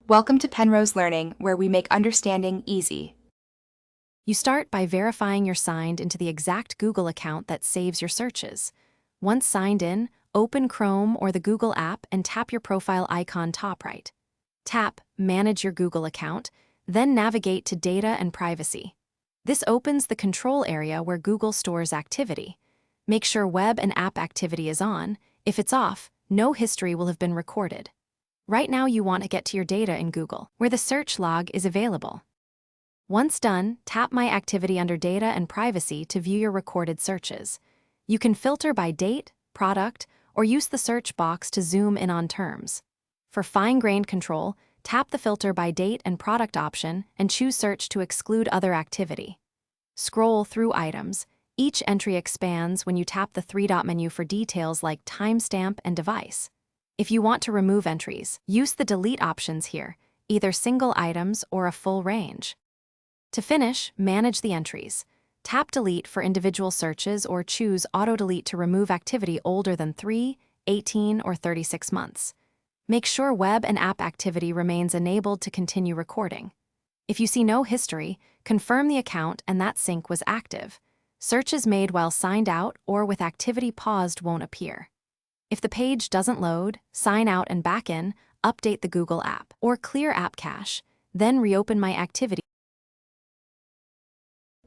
Welcome to Penrose Learning, where we make understanding easy. You start by verifying you're signed into the exact Google account that saves your searches. Once signed in, open Chrome or the Google app and tap your profile icon top right. Tap Manage your Google account, then navigate to Data and Privacy. This opens the control area where Google stores activity. Make sure web and app activity is on. If it's off, no history will have been recorded. Right now you want to get to your data in Google, where the search log is available. Once done, tap My Activity under Data and Privacy to view your recorded searches. You can filter by date, product, or use the search box to zoom in on terms. For fine-grained control, tap the Filter by Date and Product option and choose Search to exclude other activity. Scroll through items. Each entry expands when you tap the three-dot menu for details like timestamp and device. If you want to remove entries, use the Delete options here, either single items or a full range. To finish, manage the entries. Tap Delete for individual searches or choose Auto Delete to remove activity older than 3, 18, or 36 months. Make sure web and app activity remains enabled to continue recording. If you see no history, confirm the account and that sync was active. Searches made while signed out or with activity paused won't appear. If the page doesn't load, sign out and back in, update the Google app, or clear app cache, then reopen My Activity.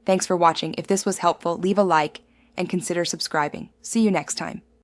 Thanks for watching. If this was helpful, leave a like and consider subscribing. See you next time.